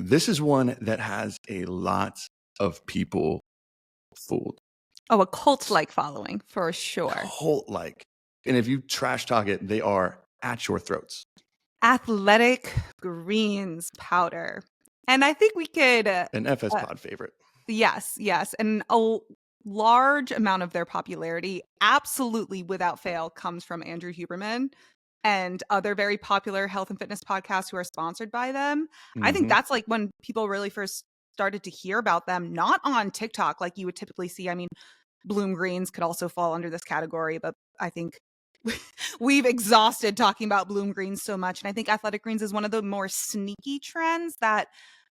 This is one that has a lot of people fooled. Oh, a cult-like following for sure. Cult-like. And if you trash talk it, they are at your throats. Athletic Greens powder. And I think we could... An FS Pod favorite. Yes. And a large amount of their popularity, absolutely without fail, comes from Andrew Huberman and other very popular health and fitness podcasts who are sponsored by them. I think that's like when people really first started to hear about them, not on TikTok like you would typically see. I mean, Bloom Greens could also fall under this category, but I think we've exhausted talking about Bloom Greens so much. And I think Athletic Greens is one of the more sneaky trends that,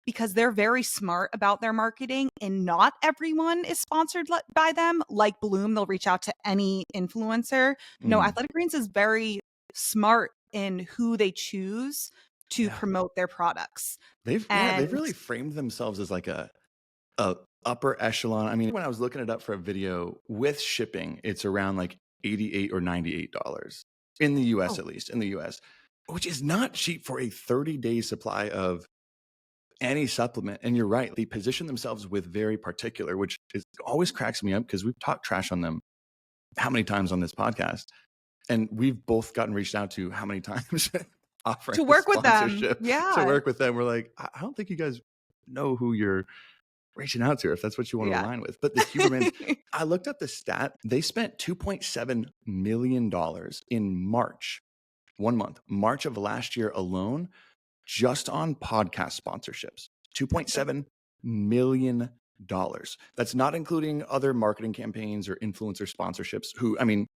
because they're very smart about their marketing and not everyone is sponsored by them. Like Bloom, they'll reach out to any influencer. No, Athletic Greens is very smart in who they choose to promote their products. They've really framed themselves as like a upper echelon. I mean, when I was looking it up for a video with shipping, it's around like $88 or $98 in the US, at least in the US, which is not cheap for a 30-day supply of any supplement. And you're right, they position themselves with very particular, which always cracks me up because we've talked trash on them how many times on this podcast, and we've both gotten reached out to how many times offering to work with them. To work with them. We're like, I don't think you guys know who you're reaching out to if that's what you want to align with. But the Huberman, I looked up the stat. They spent $2.7 million in March, 1 month, March of last year alone, just on podcast sponsorships. $2.7 million. That's not including other marketing campaigns or influencer sponsorships who, I mean,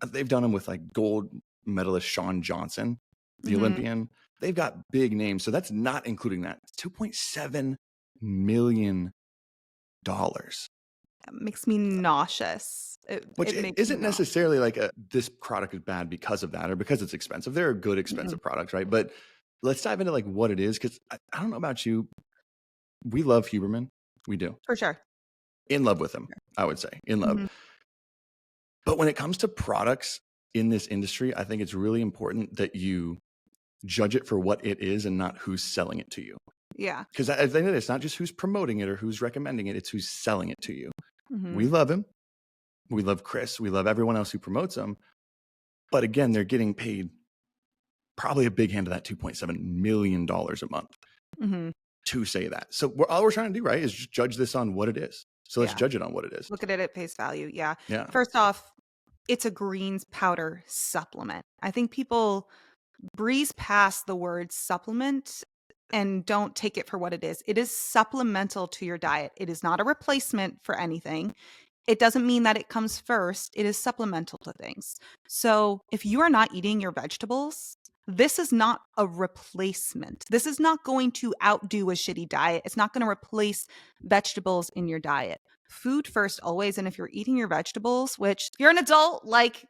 they've done them with like gold medalist Shawn Johnson, the Olympian. They've got big names. So that's not including that. $2.7 million. That makes me nauseous. Which isn't necessarily like this product is bad because of that or because it's expensive. They're a good, expensive products, right? But let's dive into like what it is, because I don't know about you. We love Huberman. We do. For sure. In love with them, I would say. In love. But when it comes to products in this industry, I think it's really important that you judge it for what it is and not who's selling it to you. Yeah. Because at the end of it, it's not just who's promoting it or who's recommending it. It's who's selling it to you. We love him. We love Chris. We love everyone else who promotes them. But again, they're getting paid probably a big hand of that $2.7 million a month to say that. So all we're trying to do, right, is just judge this on what it is. So let's judge it on what it is. Look at it at face value. Yeah. First off, it's a greens powder supplement. I think people breeze past the word supplement and don't take it for what it is. It is supplemental to your diet. It is not a replacement for anything. It doesn't mean that it comes first. It is supplemental to things. So if you are not eating your vegetables, this is not a replacement. This is not going to outdo a shitty diet. It's not going to replace vegetables in your diet. Food first always. And if you're eating your vegetables, which if you're an adult, like,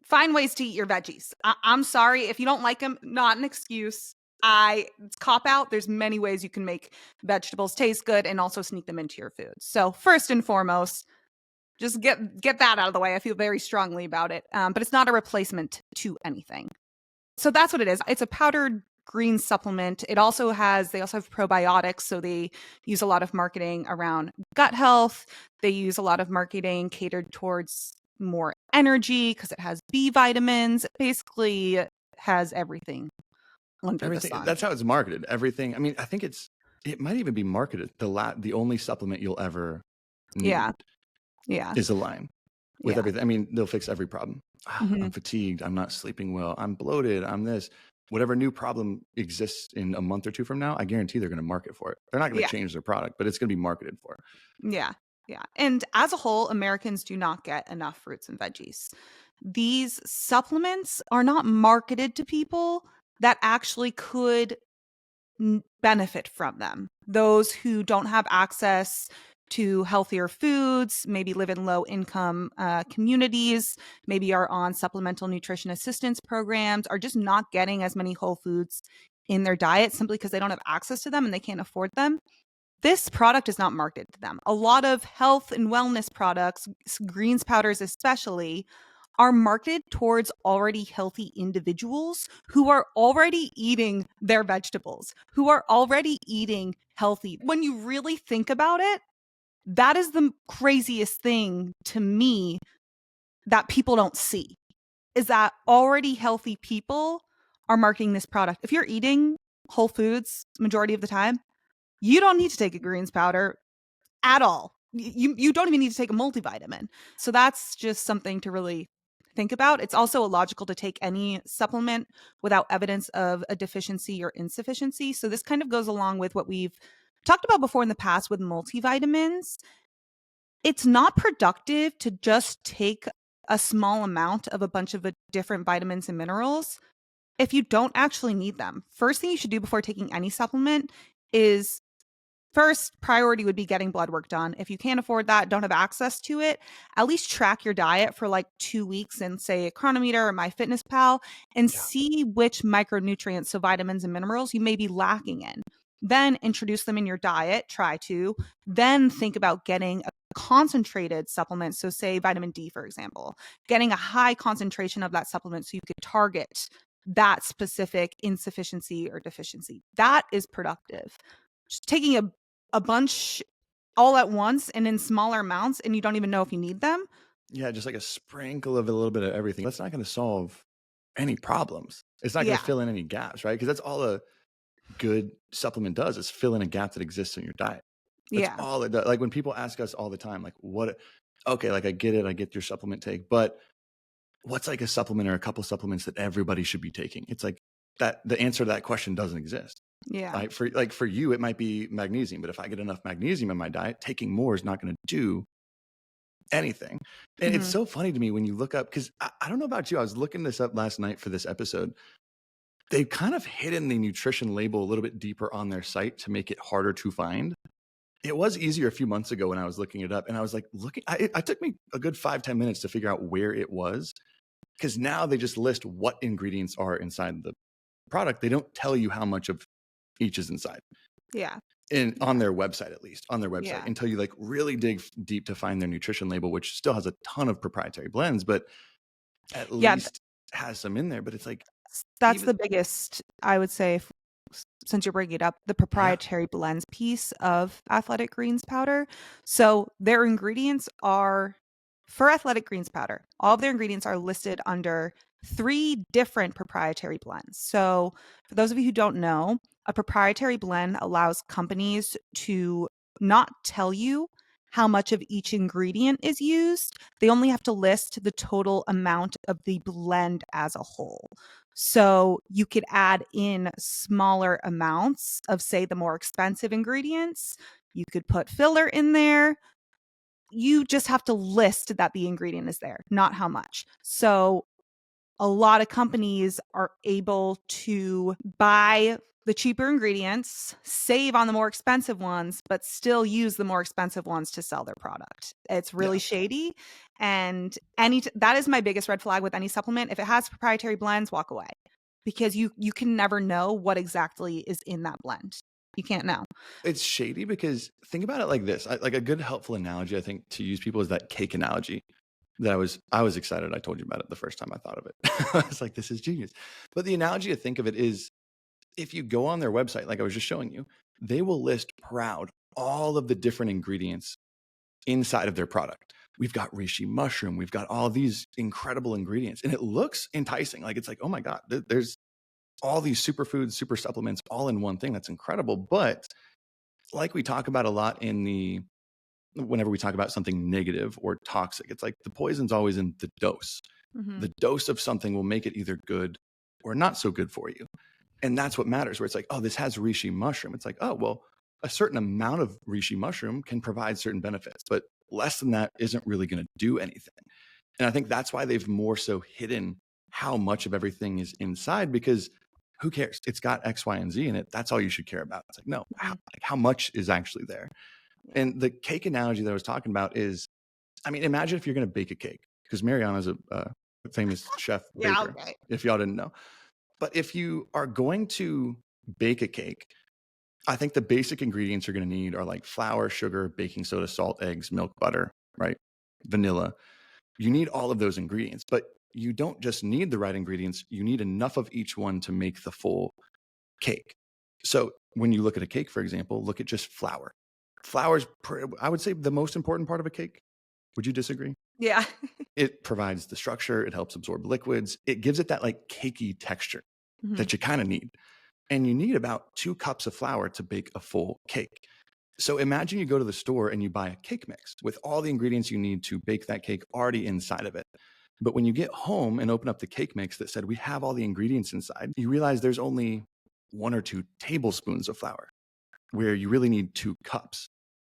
find ways to eat your veggies. I'm sorry. If you don't like them, not an excuse. It's cop out. There's many ways you can make vegetables taste good and also sneak them into your food. So first and foremost, just get that out of the way. I feel very strongly about it. But it's not a replacement to anything. So that's what it is. It's a powdered green supplement. They also have probiotics. So they use a lot of marketing around gut health. They use a lot of marketing catered towards more energy because it has B vitamins. It basically has everything under the sun. That's how it's marketed. Everything. I mean, I think it might even be marketed the only supplement you'll ever need. Is a line with everything. I mean, they'll fix every problem. I'm fatigued. I'm not sleeping well. I'm bloated. I'm this. Whatever new problem exists in a month or two from now, I guarantee they're going to market for it. They're not going to change their product, but it's going to be marketed for. Yeah. And as a whole, Americans do not get enough fruits and veggies. These supplements are not marketed to people that actually could benefit from them. Those who don't have access to healthier foods, maybe live in low income communities, maybe are on supplemental nutrition assistance programs, are just not getting as many whole foods in their diet simply because they don't have access to them and they can't afford them. This product is not marketed to them. A lot of health and wellness products, greens powders especially, are marketed towards already healthy individuals who are already eating their vegetables, who are already eating healthy. When you really think about it, that is the craziest thing to me that people don't see, is that already healthy people are marketing this product. If you're eating whole foods majority of the time, you don't need to take a greens powder at all. You don't even need to take a multivitamin. So that's just something to really think about. It's also illogical to take any supplement without evidence of a deficiency or insufficiency. So this kind of goes along with what we've talked about before in the past with multivitamins. It's not productive to just take a small amount of a bunch of different vitamins and minerals if you don't actually need them. First thing you should do before taking any supplement is, first priority would be getting blood work done. If you can't afford that, don't have access to it, at least track your diet for like 2 weeks in, say, a Chronometer or MyFitnessPal, and see which micronutrients, so vitamins and minerals, you may be lacking in. Then introduce them in your diet, try to. Then think about getting a concentrated supplement. So say vitamin D, for example, getting a high concentration of that supplement so you could target that specific insufficiency or deficiency. That is productive. Just taking a bunch all at once and in smaller amounts, and you don't even know if you need them. Yeah, just like a sprinkle of a little bit of everything. That's not going to solve any problems. It's not going to fill in any gaps, right? Because that's all a good supplement does, is fill in a gap that exists in your diet. That's all it does. Like when people ask us all the time, like, okay, like I get it, I get your supplement take, but what's like a supplement or a couple supplements that everybody should be taking? It's like that the answer to that question doesn't exist. Yeah. For you, it might be magnesium, but if I get enough magnesium in my diet, taking more is not going to do anything. And it's so funny to me when you look up, because I don't know about you, I was looking this up last night for this episode. They've kind of hidden the nutrition label a little bit deeper on their site to make it harder to find. It was easier a few months ago when I was looking it up, and I was like it took me a good 5-10 minutes to figure out where it was, because now they just list what ingredients are inside the product. They don't tell you how much of each is inside. Yeah. And on their website, at least on their website, until you like really dig deep to find their nutrition label, which still has a ton of proprietary blends, but at least has some in there. But it's like, that's the biggest, I would say, since you're bringing it up, the proprietary blends piece of Athletic Greens powder. So their ingredients are, for Athletic Greens powder, all of their ingredients are listed under 3 different proprietary blends. So for those of you who don't know, a proprietary blend allows companies to not tell you how much of each ingredient is used. They only have to list the total amount of the blend as a whole. So you could add in smaller amounts of, say, the more expensive ingredients. You could put filler in there. You just have to list that the ingredient is there, not how much. So a lot of companies are able to buy the cheaper ingredients, save on the more expensive ones, but still use the more expensive ones to sell their product. It's really shady. And that is my biggest red flag with any supplement. If it has proprietary blends, walk away, because you can never know what exactly is in that blend. You can't know. It's shady because think about it like this. Like a good helpful analogy, I think, to use people is that cake analogy. That I was excited. I told you about it the first time I thought of it. I was like, this is genius. But the analogy to think of it is, if you go on their website, like I was just showing you, they will list proud all of the different ingredients inside of their product. We've got reishi mushroom. We've got all these incredible ingredients, and it looks enticing. Like it's like, oh my God, there's all these superfoods, super supplements all in one thing. That's incredible. But like we talk about a lot whenever we talk about something negative or toxic, it's like the poison's always in the dose. The dose of something will make it either good or not so good for you. And that's what matters, where it's like, oh, this has reishi mushroom. It's like, oh, well, a certain amount of reishi mushroom can provide certain benefits, but less than that isn't really going to do anything. And I think that's why they've more so hidden how much of everything is inside, because who cares? It's got X, Y, and Z in it. That's all you should care about. It's like, no, how much is actually there? And the cake analogy that I was talking about is, I mean, imagine if you're going to bake a cake, because Mariana's a famous chef baker, if y'all didn't know. But if you are going to bake a cake, I think the basic ingredients you're going to need are like flour, sugar, baking soda, salt, eggs, milk, butter, right? Vanilla. You need all of those ingredients, but you don't just need the right ingredients. You need enough of each one to make the full cake. So when you look at a cake, for example, look at just flour. Flour is, I would say, the most important part of a cake. Would you disagree? Yeah. It provides the structure. It helps absorb liquids. It gives it that like cakey texture that you kind of need. And you need about 2 cups of flour to bake a full cake. So imagine you go to the store and you buy a cake mix with all the ingredients you need to bake that cake already inside of it. But when you get home and open up the cake mix that said, we have all the ingredients inside, you realize there's only 1 or 2 tablespoons of flour where you really need 2 cups.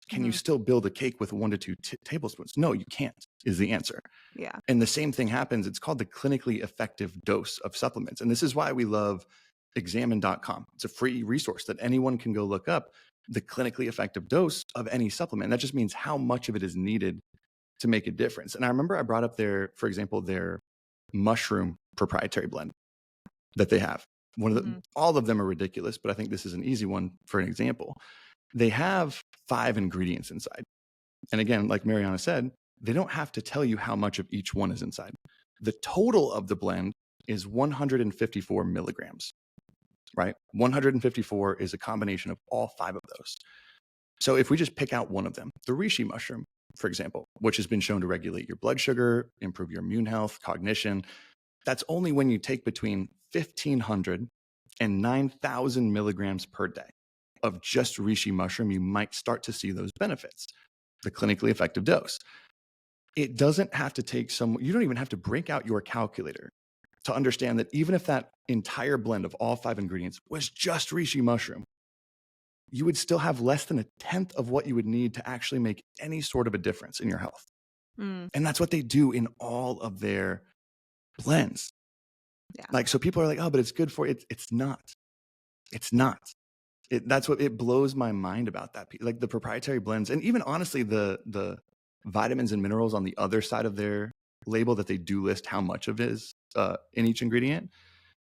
Can you still build a cake with 1 to 2 tablespoons? No, you can't, is the answer. Yeah. And the same thing happens. It's called the clinically effective dose of supplements. And this is why we love examine.com. It's a free resource that anyone can go look up the clinically effective dose of any supplement. That just means how much of it is needed to make a difference. And I remember I brought up for example, their mushroom proprietary blend that they have. All of them are ridiculous, but I think this is an easy one for an example. They have 5 ingredients inside. And again, like Mariana said, they don't have to tell you how much of each one is inside. The total of the blend is 154 milligrams, right? 154 is a combination of all 5 of those. So if we just pick out one of them, the reishi mushroom, for example, which has been shown to regulate your blood sugar, improve your immune health, cognition, that's only when you take between 1,500 and 9,000 milligrams per day of just reishi mushroom, you might start to see those benefits, the clinically effective dose. It doesn't have to take you don't even have to break out your calculator to understand that even if that entire blend of all 5 ingredients was just reishi mushroom, you would still have less than 1/10 of what you would need to actually make any sort of a difference in your health. And that's what they do in all of their blends. Yeah. Like, so people are like, oh, but it's good for it. It's not. It's not. That's what it blows my mind about that. Like the proprietary blends, and even honestly, the vitamins and minerals on the other side of their label that they do list how much of it is in each ingredient.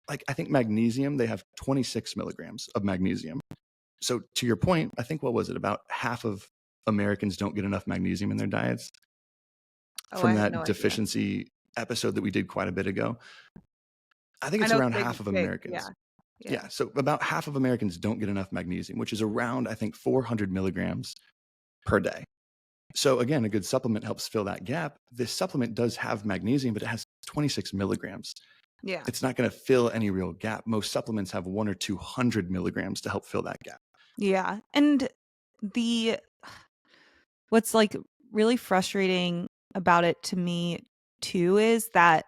Like I think magnesium, they have 26 milligrams of magnesium. So to your point, I think, what was it? About half of Americans don't get enough magnesium in their diets from that deficiency episode that we did quite a bit ago. I think it's around half of Americans. Yeah. So about half of Americans don't get enough magnesium, which is around, I think, 400 milligrams per day. So again, a good supplement helps fill that gap. This supplement does have magnesium, but it has 26 milligrams. Yeah. It's not going to fill any real gap. Most supplements have 100 or 200 milligrams to help fill that gap. Yeah. And what's like really frustrating about it to me too is that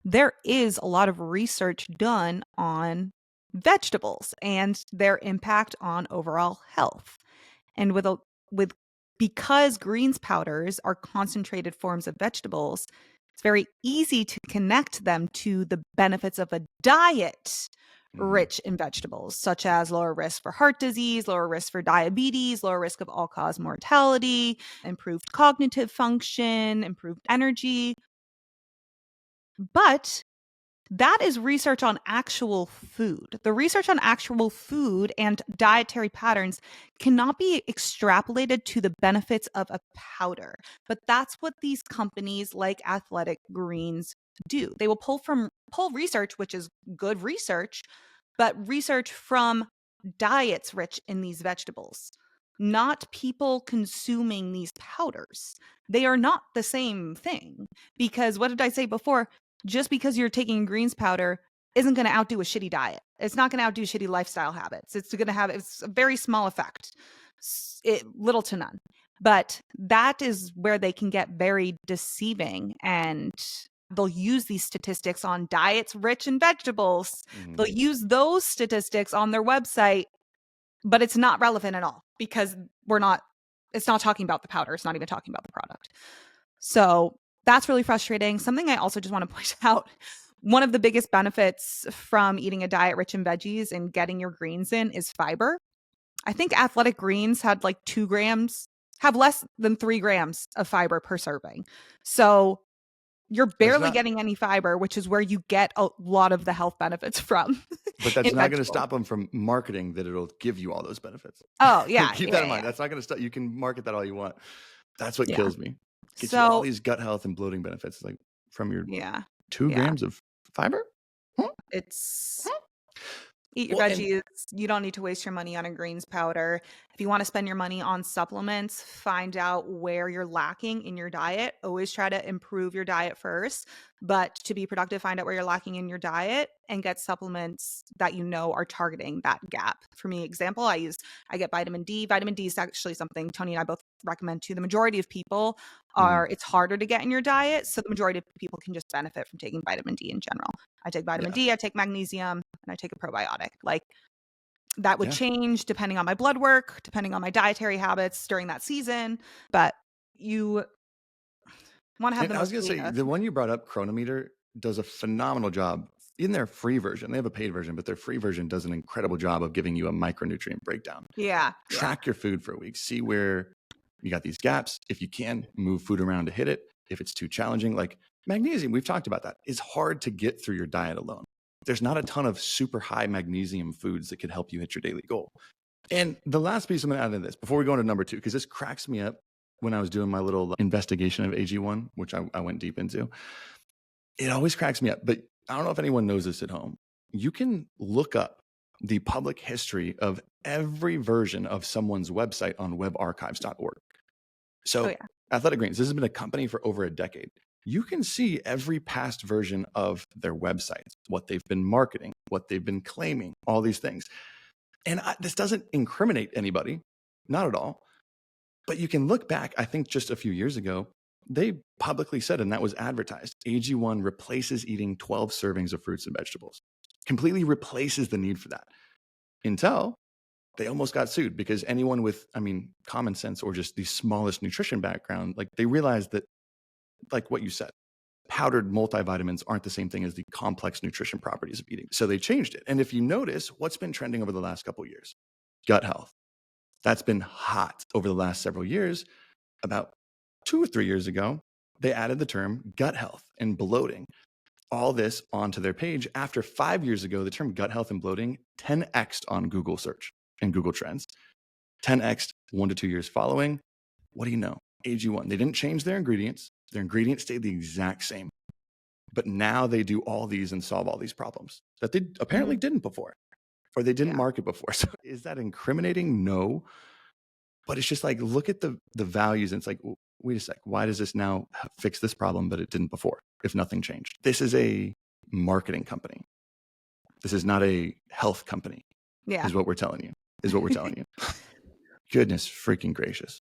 there is a lot of research done on vegetables and their impact on overall health. And because greens powders are concentrated forms of vegetables, it's very easy to connect them to the benefits of a diet rich in vegetables, such as lower risk for heart disease, lower risk for diabetes, lower risk of all-cause mortality, improved cognitive function, improved energy. But that is research on actual food. The research on actual food and dietary patterns cannot be extrapolated to the benefits of a powder. But that's what these companies like Athletic Greens do. They will pull research, which is good research, but research from diets rich in these vegetables, not people consuming these powders. They are not the same thing, because what did I say before? Just because you're taking greens powder isn't going to outdo a shitty diet. It's not going to outdo shitty lifestyle habits. It's a very small effect, little to none. But that is where they can get very deceiving, and they'll use these statistics on diets rich in vegetables. They'll use those statistics on their website, but it's not relevant at all because it's not talking about the powder. It's not even talking about the product. So that's really frustrating. Something I also just want to point out, one of the biggest benefits from eating a diet rich in veggies and getting your greens in is fiber. I think Athletic Greens have less than 3 grams of fiber per serving. So you're barely getting any fiber, which is where you get a lot of the health benefits from. But that's not going to stop them from marketing that it'll give you all those benefits. Oh, yeah. Keep that in mind. That's not going to stop. You can market that all you want. That's what kills me. Gets you all these gut health and bloating benefits, like from your 2 grams of fiber. It's Eat your veggies. You don't need to waste your money on a greens powder. If you want to spend your money on supplements, find out where you're lacking in your diet. Always try to improve your diet first. But to be productive, find out where you're lacking in your diet and get supplements that you know are targeting that gap. For me, example, I get vitamin D. Vitamin D is actually something Tony and I both recommend to the majority of people. It's harder to get in your diet, so the majority of people can just benefit from taking vitamin D in general. I take vitamin D, I take magnesium, and I take a probiotic. Like, that would change depending on my blood work, depending on my dietary habits during that season, but you want to have the most. I was going to say, the one you brought up, Chronometer, does a phenomenal job in their free version. They have a paid version, but their free version does an incredible job of giving you a micronutrient breakdown. Track your food for a week. See where you got these gaps. If you can, move food around to hit it. If it's too challenging, like magnesium, we've talked about that. It's hard to get through your diet alone. There's not a ton of super high magnesium foods that could help you hit your daily goal. And the last piece I'm going to add in this, before we go into number 2, because this cracks me up when I was doing my little investigation of AG1, which I went deep into. It always cracks me up, but I don't know if anyone knows this at home. You can look up the public history of every version of someone's website on webarchives.org. So Athletic Greens, this has been a company for over a decade. You can see every past version of their websites, what they've been marketing, what they've been claiming, all these things. And this doesn't incriminate anybody, not at all. But you can look back, I think just a few years ago, they publicly said, and that was advertised, AG1 replaces eating 12 servings of fruits and vegetables. Completely replaces the need for that. Until they almost got sued, because anyone with, common sense or just the smallest nutrition background, like, they realized that, like what you said, powdered multivitamins aren't the same thing as the complex nutrition properties of eating. So they changed it. And if you notice, what's been trending over the last couple of years? Gut health. That's been hot over the last several years. About 2 or 3 years ago, they added the term gut health and bloating, all this onto their page. After 5 years ago, the term gut health and bloating 10x'd on Google search and Google Trends. 10x'd 1 to 2 years following. What do you know? AG1. They didn't change their ingredients. Their ingredients stayed the exact same. But now they do all these and solve all these problems that they apparently didn't before, or they didn't market before. So is that incriminating? No. But it's just like, look at the values, and it's like, wait a sec, why does this now fix this problem, but it didn't before, if nothing changed? This is a marketing company. This is not a health company, is what we're telling you, Goodness freaking gracious.